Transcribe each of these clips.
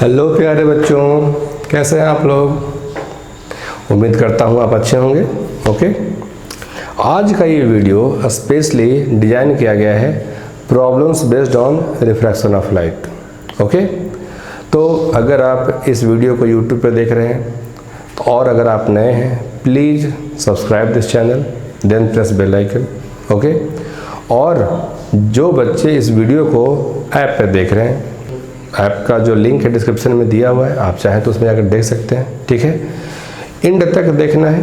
Hello प्यारे बच्चों, कैसे हैं आप लोग। उम्मीद करता हूँ आप अच्छे होंगे। ओके, आज का ये वीडियो स्पेशली डिज़ाइन किया गया है problems based on refraction of light. Okay, तो अगर आप इस वीडियो को यूट्यूब पर देख रहे हैं और अगर आप नए हैं please subscribe this channel, then press bell icon. Okay, और जो बच्चे इस वीडियो को ऐप पर देख रहे हैं, ऐप का जो लिंक है डिस्क्रिप्शन में दिया हुआ है, आप चाहें तो उसमें जाकर देख सकते हैं। ठीक है, एंड तक देखना है।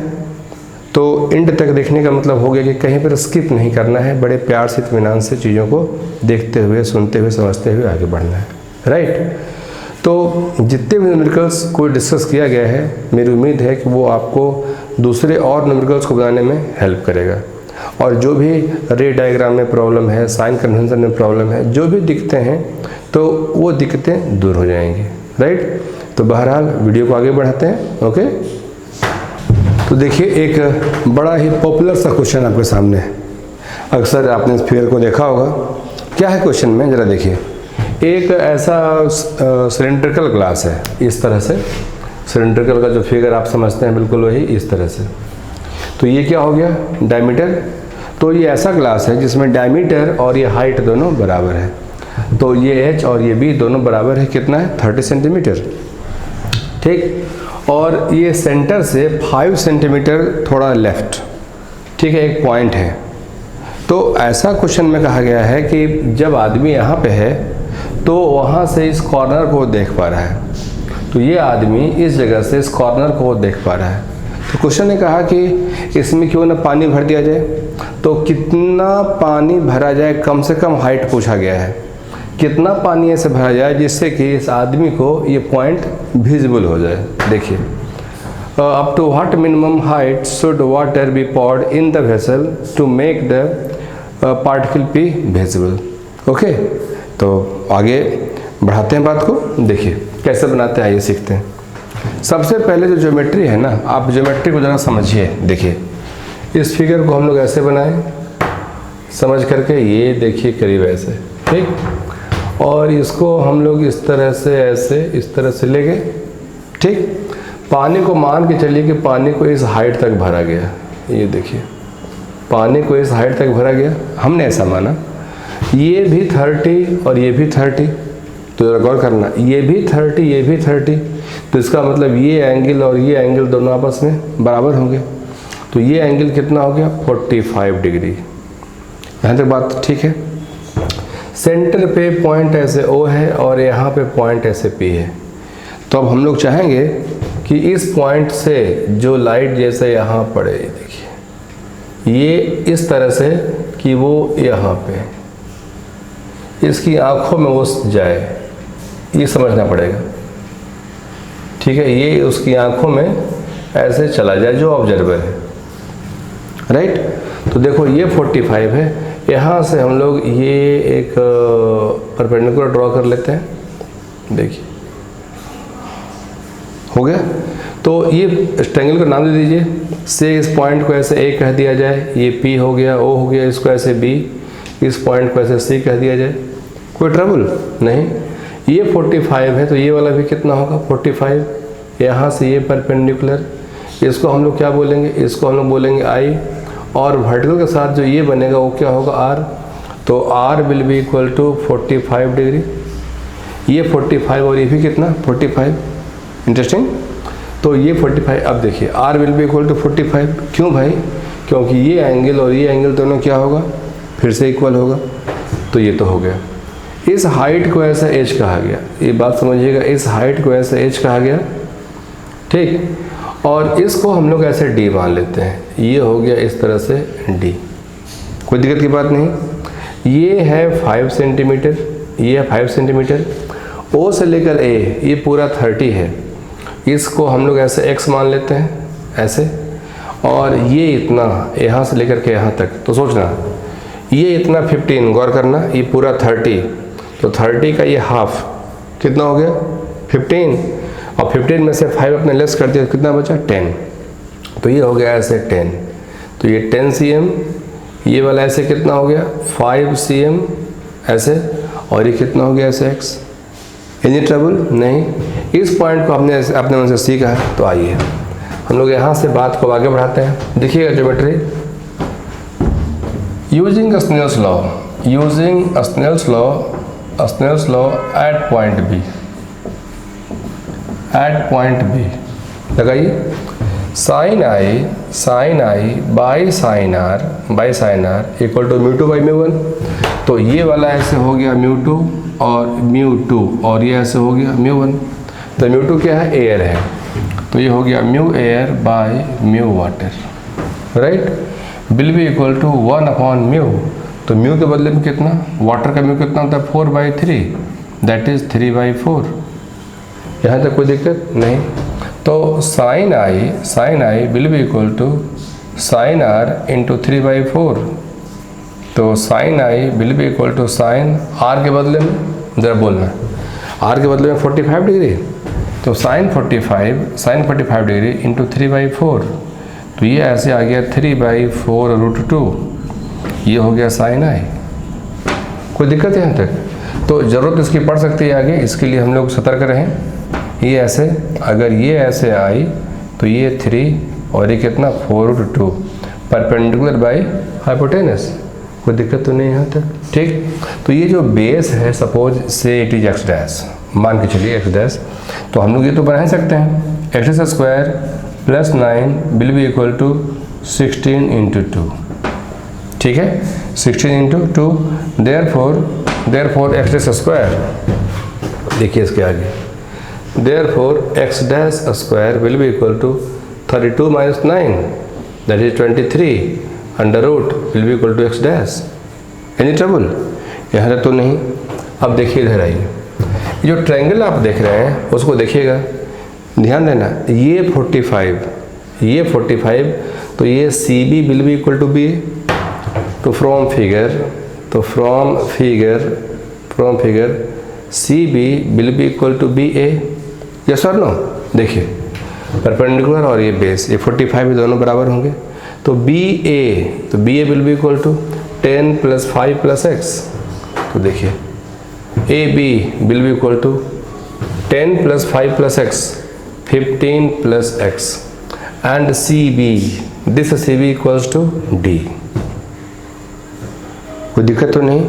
तो एंड तक देखने का मतलब हो गया कि कहीं पर स्किप नहीं करना है, बड़े प्यार से इत्मीनान से चीज़ों को देखते हुए, सुनते हुए, समझते हुए आगे बढ़ना है। राइट, तो जितने भी न्यूमेरिकल्स को डिस्कस किया गया है, मेरी उम्मीद है कि वो आपको दूसरे और न्यूमेरिकल्स को बनाने में हेल्प करेगा। और जो भी रे डायग्राम में प्रॉब्लम है, साइन कन्वेंशन में प्रॉब्लम है, जो भी दिक्कतें हैं तो वो दिक्कतें दूर हो जाएंगी। राइट, तो बहरहाल वीडियो को आगे बढ़ाते हैं। ओके, तो देखिए एक बड़ा ही पॉपुलर सा क्वेश्चन आपके सामने है। अक्सर आपने इस फिगर को देखा होगा। क्या है क्वेश्चन में, ज़रा देखिए। एक ऐसा सिलेंड्रिकल ग्लास है, इस तरह से सिलेंड्रिकल का जो फिगर आप समझते हैं बिल्कुल वही इस तरह से। तो ये क्या हो गया, डायमीटर। तो ये ऐसा ग्लास है जिसमें डायमीटर और ये हाइट दोनों बराबर है। तो ये h और ये b दोनों बराबर है, कितना है 30 सेंटीमीटर। ठीक, और ये सेंटर से 5 सेंटीमीटर थोड़ा लेफ्ट, ठीक है, एक पॉइंट है। तो ऐसा क्वेश्चन में कहा गया है कि जब आदमी यहाँ पे है तो वहाँ से इस कॉर्नर को देख पा रहा है। तो ये आदमी इस जगह से इस कॉर्नर को देख पा रहा है। तो क्वेश्चन ने कहा कि इसमें क्यों ना पानी भर दिया जाए। तो कितना पानी भरा जाए, कम से कम हाइट पूछा गया है। कितना पानी ऐसे भरा जाए जिससे कि इस आदमी को ये पॉइंट विजिबल हो जाए। देखिए, up to what minimum height should water be poured in the vessel to make the particle be visible. Okay, तो आगे बढ़ाते हैं बात को। देखिए कैसे बनाते हैं, आइए सीखते हैं। सबसे पहले जो ज्योमेट्री है ना, आप ज्योमेट्री को ज़रा समझिए। देखिए इस फिगर को हम लोग ऐसे बनाएं समझ करके, ये देखिए करीब ऐसे, ठीक, और इसको हम लोग इस तरह से ऐसे इस तरह से ले गए। ठीक, पानी को मान के चलिए कि पानी को इस हाइट तक भरा गया। ये देखिए पानी को इस हाइट तक भरा गया, हमने ऐसा माना। ये भी 30 और ये भी 30, तो गौर करना, ये भी 30 ये भी 30, तो इसका मतलब ये एंगल और ये एंगल दोनों आपस में बराबर होंगे। तो ये एंगल कितना हो गया 45 डिग्री। यहाँ तक बात ठीक है। सेंटर पे पॉइंट ऐसे O है और यहाँ पे पॉइंट ऐसे P है। तो अब हम लोग चाहेंगे कि इस पॉइंट से जो लाइट जैसे यहाँ पड़े, देखिए ये इस तरह से कि वो यहाँ पे इसकी आँखों में वो जाए, ये समझना पड़ेगा। ठीक है, ये उसकी आँखों में ऐसे चला जाए जो ऑब्जर्वर है। राइट, तो देखो ये 45 है। यहाँ से हम लोग ये एक परपेंडिकुलर ड्रॉ कर लेते हैं। देखिए हो गया। तो ये ट्रायंगल का नाम दे दीजिए। से इस पॉइंट को ऐसे A कह दिया जाए, ये P हो गया, O हो गया, इसको ऐसे B, इस पॉइंट को ऐसे C कह दिया जाए। कोई ट्रबल नहीं। ये 45 है तो ये वाला भी कितना होगा 45। यहाँ से ये परपेंडिकुलर, इसको हम लोग क्या बोलेंगे, इसको हम लोग बोलेंगे I, और वर्टिकल के साथ जो ये बनेगा वो क्या होगा R। तो R will be equal to 45 degree. ये 45 और ये भी कितना 45। इंटरेस्टिंग। तो ये 45, अब देखिए R will be equal to 45। क्यों भाई, क्योंकि ये एंगल और ये एंगल दोनों क्या होगा, फिर से इक्वल होगा। तो ये तो हो गया। इस हाइट को ऐसा H कहा गया, ये बात समझिएगा, इस हाइट को ऐसे H कहा गया। ठीक, और इसको हम लोग ऐसे D मान लेते हैं। ये हो गया इस तरह से D, कोई दिक्कत की बात नहीं। ये है 5 सेंटीमीटर, ये है 5 सेंटीमीटर। O से लेकर A ये पूरा 30 है, इसको हम लोग ऐसे X मान लेते हैं ऐसे। और ये इतना यहाँ से लेकर के यहाँ तक, तो सोचना ये इतना 15, गौर करना, ये पूरा 30, तो 30 का ये हाफ कितना हो गया 15, और 15 में से 5 अपने लेस कर दिया, कितना बचा 10। तो ये हो गया ऐसे 10। तो ये 10 cm, ये वाला ऐसे कितना हो गया 5 cm ऐसे, और ये कितना हो गया ऐसे X। Any trouble? नहीं। इस पॉइंट को हमने अपने मन से सीखा है, तो आइए हम लोग यहाँ से बात को आगे बढ़ाते हैं। देखिएगा geometry, using Snell's law, using Snell's law at point B, at point B लगाइए, sine I by sine R equal to mu two by mu one. तो ये वाला ऐसे हो गया म्यू टू और ये ऐसे हो गया म्यू वन। तो म्यू टू क्या है? एयर है, तो ये हो गया mu air by mu water, right, will be equal to 1/म्यू। तो म्यू के बदले में कितना, वाटर का म्यू कितना होता है? 4/3, दैट इज 3/4। यहाँ तक कोई दिक्कत नहीं। तो sine I will be equal to sine R into 3/4। तो sine I will be equal to sine R के बदले में, ज़रा बोलना, आर के बदले में 45 डिग्री, तो साइन 45 डिग्री इंटू 3/4। तो ये ऐसे आ गया 3/4√2, ये हो गया साइन आई। कोई दिक्कत है यहाँ तक? तो ज़रूरत इसकी पड़ सकती है आगे, इसके लिए हम लोग सतर्क रहें। ये ऐसे, अगर ये ऐसे आई तो ये 3 और ये कितना 4√2 परपेंडिकुलर बाई हाइपोटेनस। कोई दिक्कत तो नहीं यहाँ तक? ठीक। तो ये जो बेस है, सपोज से इट इज एक्स डैश, मान के चलिए एक्स डैश, तो हम लोग ये तो बना ही सकते हैं, X square plus 9 will be equal to 16 into 2, ठीक है, 16 इंटू 2, देयरफॉर एक्स स्क्वायर, देखिए इसके आगे, therefore X dash square will be equal to 32 minus 9 that is 23 under root will be equal to X dash. Any trouble? यहाँ तक तो नहीं। अब देखिए इधर आइए, जो ट्रायंगल आप देख रहे हैं उसको देखिएगा, ध्यान देना, ये 45, तो ये C B will be equal to B. तो from figure C B will be equal to B A, yes और नो? देखिए परपेंडिकुलर और ये बेस, ये 45 दोनों बराबर होंगे, तो B A will be equal to 10 + 5 + x। तो देखिए A B will be equal to 10 + 5 + x 15 + x and C B, this C B equals to D. कोई दिक्कत तो नहीं?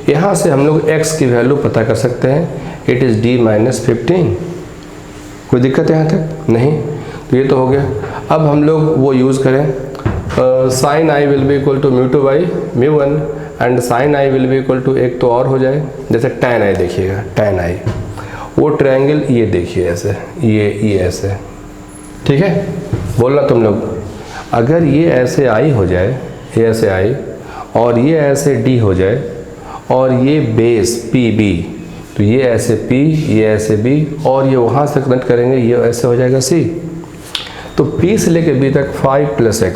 यहाँ से हम लोग x की वैल्यू पता कर सकते हैं, इट इज़ d - 15। कोई दिक्कत है यहाँ तक? नहीं। तो ये तो हो गया। अब हम लोग वो यूज़ करें, sine I will be equal to mu two by mu one and sine I will be equal to, एक तो और हो जाए, जैसे tan आई, देखिएगा tan आई, वो ट्रायंगल ये देखिए ऐसे, ये ऐसे, ठीक है, बोलना तुम लोग, अगर ये ऐसे आई हो जाए, ये ऐसे आई और ये ऐसे डी हो जाए और ये बेस पी बी, तो ये ऐसे P, ये ऐसे B और ये वहाँ से कनेक्ट करेंगे, ये ऐसे हो जाएगा C। तो P से लेके B तक 5 + x,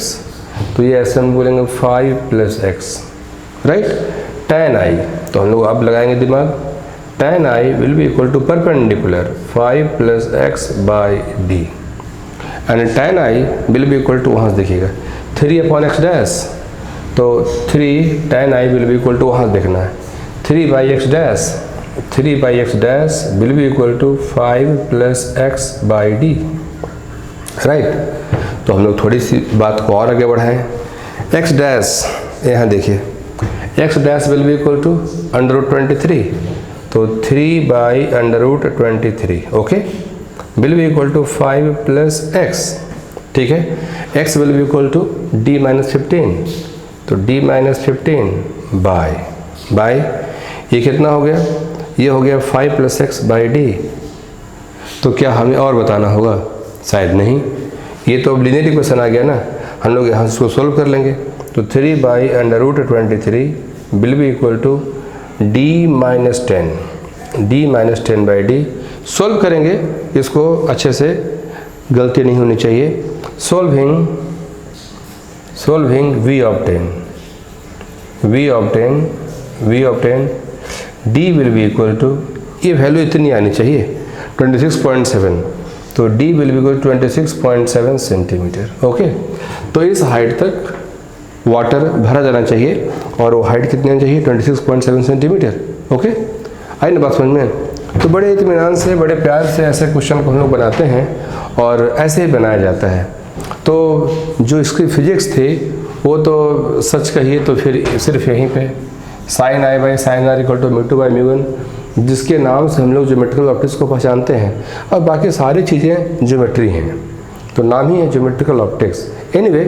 तो ये ऐसे हम बोलेंगे 5 + x, राइट। tan i, तो हम लोग अब लगाएंगे दिमाग, tan i will be equal to perpendicular 5 + x by d and tan i will be equal to, वहाँ से देखिएगा 3/x डैश, तो 3 tan i will be equal to, वहाँ देखना है 3/x dash will be equal to 5 + x by d, right. तो हम लोग थोड़ी सी बात को और आगे बढ़ाएं, x डैश, यहाँ देखिए x dash will be equal to √23, तो 3/√23, okay, will be equal to 5 + x, ठीक है, x will be equal to d - 15, तो d - 15 बाय ये कितना हो गया? ये हो गया 5 + x बाई d। तो क्या हमें और बताना होगा? शायद नहीं, ये तो अब लीनियर इक्वेशन आ गया ना, हम लोग यहाँ इसको सोल्व कर लेंगे। तो 3/√23 will be equal to d - 10 by d। Solve करेंगे इसको अच्छे से, गलती नहीं होनी चाहिए। Solving we obtain d will be equal to, ये वैल्यू इतनी आनी चाहिए 26.7, तो d will be equal 26.7 centimetre, okay. तो इस हाइट तक वाटर भरा जाना चाहिए और वो हाइट कितनी आनी चाहिए? 26.7 सेंटीमीटर, ओके। आई ना बात समझ में? तो बड़े इत्मीनान से, बड़े प्यार से ऐसे क्वेश्चन को हम लोग बनाते हैं और ऐसे ही बनाया जाता है। तो जो इसकी फिजिक्स थी वो तो सच कहिए तो फिर सिर्फ यहीं पे sine I by sine R equal to mu two by mu one, जिसके नाम से हम लोग ज्योमेट्रिकल ऑप्टिक्स को पहचानते हैं, और बाकी सारी चीज़ें ज्योमेट्री हैं, तो नाम ही है ज्योमेट्रिकल ऑप्टिक्स। एनीवे,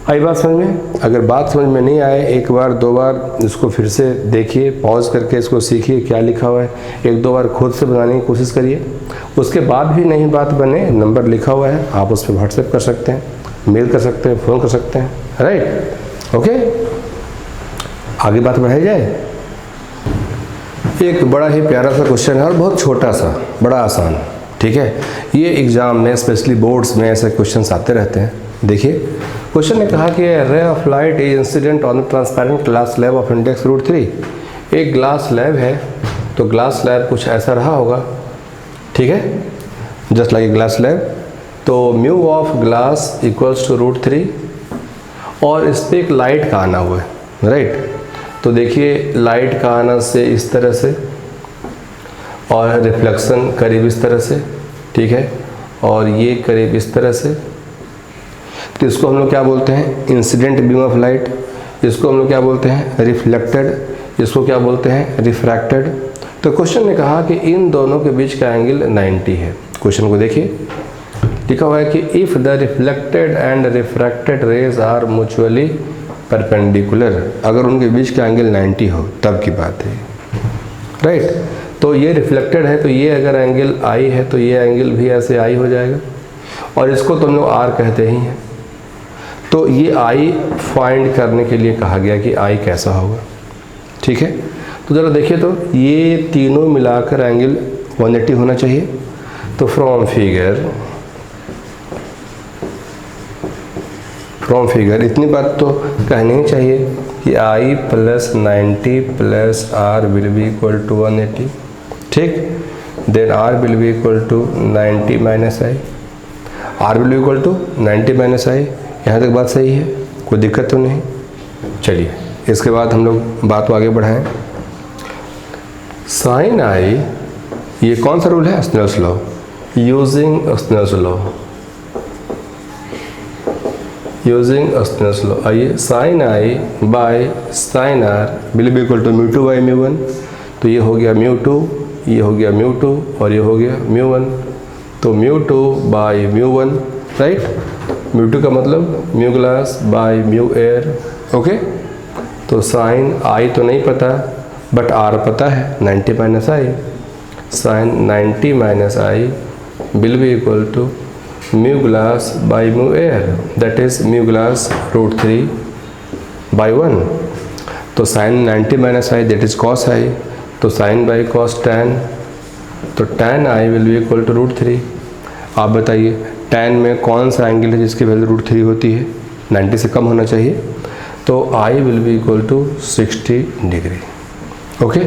आई बात समझ में? अगर बात समझ में नहीं आए, एक बार दो बार इसको फिर से देखिए, पॉज करके इसको सीखिए क्या लिखा हुआ है, एक दो बार खुद से बनाने की कोशिश करिए। उसके बाद भी नहीं बात बने, नंबर लिखा हुआ है, आप उस पर व्हाट्सएप कर सकते हैं, मेल कर सकते हैं, फ़ोन कर सकते हैं, राइट? ओके, आगे बात बढ़ाई जाए। एक बड़ा ही प्यारा सा क्वेश्चन है और बहुत छोटा सा, बड़ा आसान, ठीक है। ये एग्ज़ाम में, स्पेशली बोर्ड्स में ऐसे क्वेश्चंस आते रहते हैं। देखिए, क्वेश्चन ने कहा कि ray of light is incident on the transparent glass slab of index √3। एक ग्लास स्लैब है, तो ग्लास स्लैब कुछ ऐसा रहा होगा, ठीक है, just like a glass slab. तो mu of glass equals to √3, और इस पर एक लाइट का आना हुआ है, राइट। तो देखिए, लाइट का आना से इस तरह से, और रिफ्लेक्शन करीब इस तरह से, ठीक है, और ये करीब इस तरह से। तो इसको हम लोग क्या बोलते हैं? Incident beam of light. इसको हम लोग क्या बोलते हैं? रिफ्लेक्टेड। इसको क्या बोलते हैं? रिफ्रैक्टेड। तो क्वेश्चन ने कहा कि इन दोनों के बीच का एंगल 90 है। क्वेश्चन को देखिए, लिखा हुआ है कि if the reflected and refracted rays are mutually perpendicular, अगर उनके बीच का एंगल 90 हो तब की बात है, राइट। तो ये रिफ्लेक्टेड है, तो ये अगर एंगल आई है तो ये एंगल भी ऐसे आई हो जाएगा, और इसको तो हम लोग आर कहते ही हैं। तो ये आई फाइंड करने के लिए कहा गया कि आई कैसा होगा, ठीक है। तो ज़रा देखिए, तो ये तीनों मिलाकर एंगल 180 होना चाहिए। तो फ्रॉम फिगर इतनी बात तो कहनी ही चाहिए कि I plus 90 plus R will be equal to 180, ठीक। Then R will be equal to 90 minus I, R will be equal to 90 minus I. यहाँ तक बात सही है, कोई दिक्कत तो नहीं। चलिए, इसके बाद हम लोग बात को आगे बढ़ाएं। साइन आई, ये कौन सा रूल है? Snell's law. Using Snell's law, using Snell's law. आइए, sine I by sine R will be equal to mu two by mu one. तो ये हो गया म्यू टू, ये हो गया म्यू टू, और ये हो गया म्यू वन। तो mu two by mu one, right. Mu two का मतलब mu glass by mu air, okay. तो साइन आई तो नहीं पता, बट आर पता है, 90 minus I. Sine 90 minus I will be equal to mu glass by mu air, that is mu glass √3 by 1। तो sine 90 minus I that is cos I, तो sine by cos tan, तो tan I will be equal to √3। आप बताइए, tan में कौन सा angle है जिसकी वैल्यू √3 होती है? 90 से कम होना चाहिए। तो I will be equal to 60 degree, okay.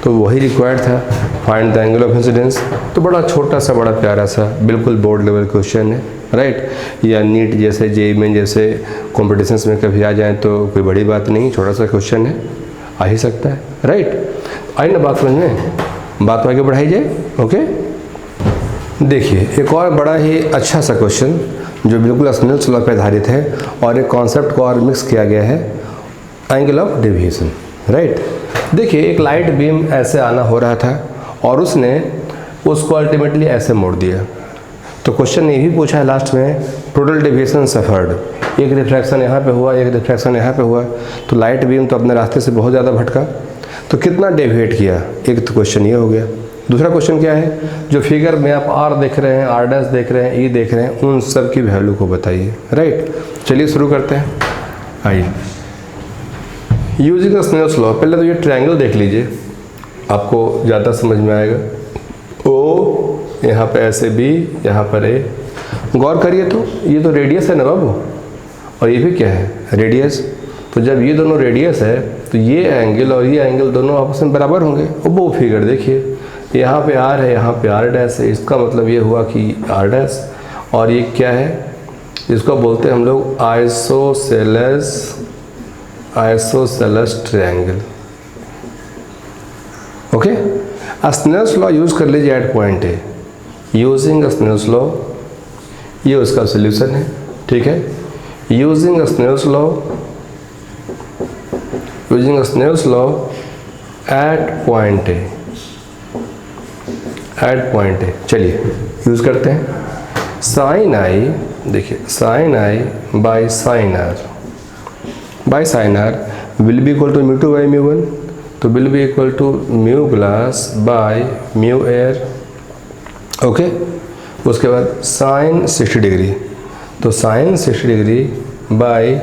तो वही रिक्वायर्ड था, find the angle of incidence. तो बड़ा छोटा सा, बड़ा प्यारा सा, बिल्कुल बोर्ड लेवल क्वेश्चन है, राइट। या नीट जैसे, जेईई में जैसे कॉम्पिटिशन्स में कभी आ जाए तो कोई बड़ी बात नहीं, छोटा सा क्वेश्चन है, आ ही सकता है, राइट। आई ना बात समझ में? बात आगे बढ़ाई जाए, ओके। देखिए, एक और बड़ा ही अच्छा सा क्वेश्चन जो बिल्कुल स्नेल्स लॉ पर आधारित है, और एक कॉन्सेप्ट को और मिक्स किया गया है, एंगल ऑफ डेविएशन, राइट। देखिए, एक लाइट बीम ऐसे आना हो रहा था और उसने उसको अल्टीमेटली ऐसे मोड़ दिया। तो क्वेश्चन ये भी पूछा है लास्ट में, टोटल डेविएशन सफर्ड। एक रिफ्रैक्शन यहाँ पे हुआ, एक रिफ्रैक्शन यहाँ पे हुआ, तो लाइट बीम तो अपने रास्ते से बहुत ज़्यादा भटका, तो कितना डेविएट किया? एक तो क्वेश्चन ये हो गया। दूसरा क्वेश्चन क्या है? जो फिगर में आप आर देख रहे हैं, आर डैश देख रहे हैं, ई देख रहे हैं, उन सब की वैल्यू को बताइए, राइट। चलिए शुरू करते हैं। आइए, यूजिंग स्नेल्स लॉ, पहले तो ये ट्रायंगल देख लीजिए, आपको ज़्यादा समझ में आएगा। ओ यहाँ पे ऐसे बी, यहाँ पर ए। गौर करिए तो ये तो रेडियस है ना बाबू, और ये भी क्या है? रेडियस। तो जब ये दोनों रेडियस है तो ये एंगल और ये एंगल दोनों आपस में बराबर होंगे। और वो फिगर देखिए, यहाँ पे आर है, यहाँ पे आर डैश है, इसका मतलब ये हुआ कि आर डैश। और ये क्या है? इसको बोलते हैं हम लोग isosceles triangle, okay. Snell's law use कर लीजिए at point A. Using Snell's law, ये उसका सोल्यूशन है, ठीक है। Using Snell's law, using Snell's law at point A, at point A. चलिए यूज़ करते हैं। साइन आई, देखिए sine I by sine R, by sine R will be equal to mu two by mu one, तो will be equal to mu glass by mu air, okay. उसके बाद sine 60 degree, तो sine 60 degree by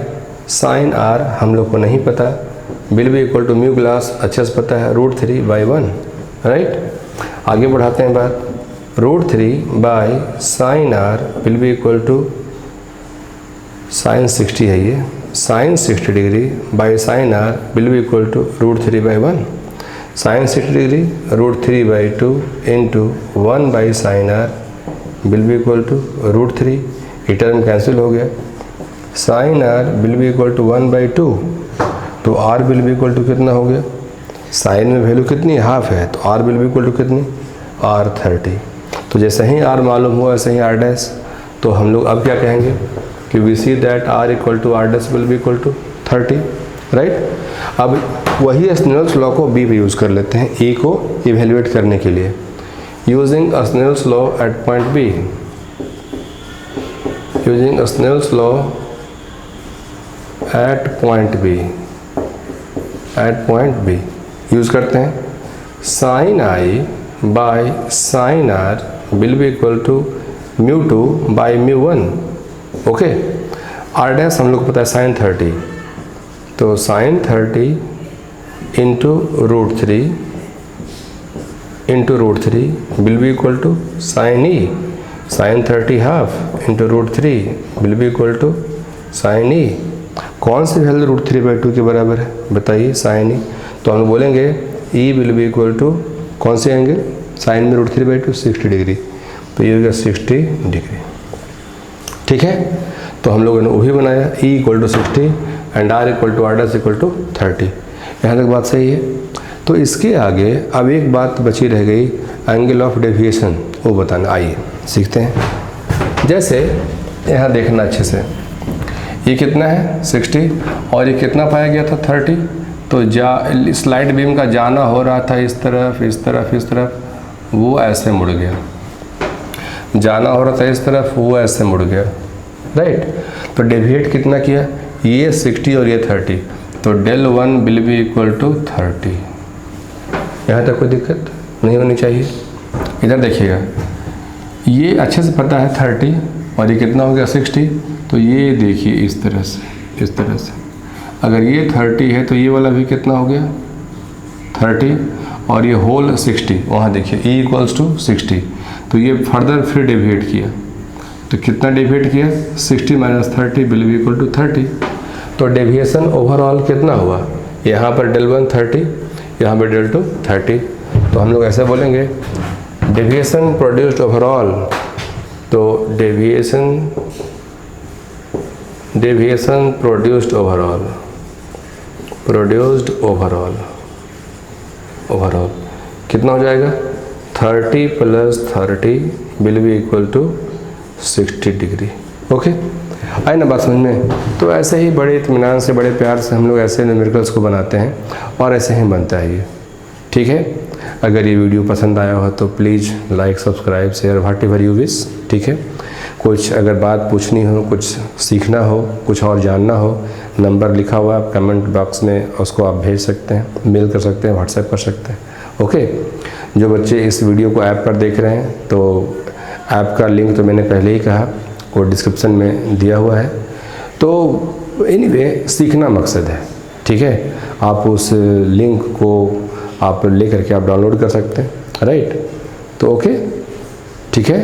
sine R हम लोग को नहीं पता, will be equal to mu glass अच्छे से पता है √3/1, राइट। आगे बढ़ाते हैं बात, √3 by sine R will be equal to sine 60 है ये, sine 60 degree by sine R will be equal to √3/1, sine 60 degree √3/2 into 1 by sine R will be equal to √3, ये टर्म कैंसिल हो गया। Sine R will be equal to 1/2, तो R will be equal to कितना हो गया, sign में value कितनी half है, तो R will be equal to कितनी R30। तो जैसे ही आर मालूम हुआ वैसे ही आर डैश, तो हम लोग अब क्या कहेंगे कि we see that R equal to R dash will be equal to 30, right. अब वही स्नेल्स लॉ को बी पे यूज़ कर लेते हैं, ए को इवेल्युएट करने के लिए। Using Snell's law at point B, using Snell's law at point B, at point B use करते हैं। Sine I by sine R will be equal to mu 2 by mu 1, okay. R dash हम लोग को पता है sine 30, तो sine 30 into √3 into √3 will be equal to sine E, sine 30 half into √3 will be equal to sine E. कौन सी value √3/2 के बराबर है बताइए, साइन ई। तो हम बोलेंगे ई विल बी इक्वल टू कौन से एंगल, साइन में √3/2 60 डिग्री, तो ये हो गया 60 डिग्री, ठीक है। तो हम लोगों ने वो भी बनाया, E equal to 60 and R equal to R dash equal to 30। यहाँ तक बात सही है। तो इसके आगे अब एक बात बची रह गई, एंगल ऑफ डेविएशन, वो बताना। आइए सीखते हैं। जैसे यहाँ देखना अच्छे से, ये कितना है 60 और ये कितना पाया गया था 30, तो स्लाइड बीम का जाना हो रहा था इस तरफ इस तरफ इस तरफ, वो ऐसे मुड़ गया, जाना हो रहा था इस तरफ, वो ऐसे मुड़ गया, राइट। तो डेविएट कितना किया, ये 60 और ये 30, तो del1 will be equal to 30। यहाँ तक कोई दिक्कत नहीं होनी चाहिए। इधर देखिएगा, ये अच्छे से पता है 30 और ये कितना हो गया 60, तो ये देखिए इस तरह से, इस तरह से अगर ये 30 है तो ये वाला भी कितना हो गया 30 और ये होल 60, वहाँ देखिए E इक्वल्स टू 60, तो ये फर्दर फिर डेविएट किया, तो कितना डेविएट किया 60 minus 30 will be equal to 30। तो डेविएशन ओवरऑल कितना हुआ, यहाँ पर del1 30, यहाँ पर del2 30, तो हम लोग ऐसे बोलेंगे डेविएशन प्रोड्यूस्ड ओवरऑल, तो डेविएशन प्रोड्यूस्ड ओवरऑल, ओवरऑल कितना हो जाएगा 30 plus 30 will be equal to 60 degree, okay. आए ना बात समझ में। तो ऐसे ही बड़े इत्मीनान से, बड़े प्यार से हम लोग ऐसे न्यूमेरिकल्स को बनाते हैं और ऐसे ही बनता है ये, ठीक है। अगर ये वीडियो पसंद आया हो तो please like, subscribe, share, what ever you wish, ठीक है। कुछ अगर बात पूछनी हो, कुछ सीखना हो, कुछ और जानना हो, नंबर लिखा हुआ है कमेंट बॉक्स में, उसको आप भेज सकते हैं, मेल कर सकते हैं, व्हाट्सएप कर सकते हैं, ओके। जो बच्चे इस वीडियो को ऐप पर देख रहे हैं, तो ऐप का लिंक तो मैंने पहले ही कहा, वो डिस्क्रिप्शन में दिया हुआ है। तो एनीवे सीखना मकसद है, ठीक है। आप उस लिंक को आप ले करके आप डाउनलोड कर सकते हैं, राइट। तो ओके, ठीक है।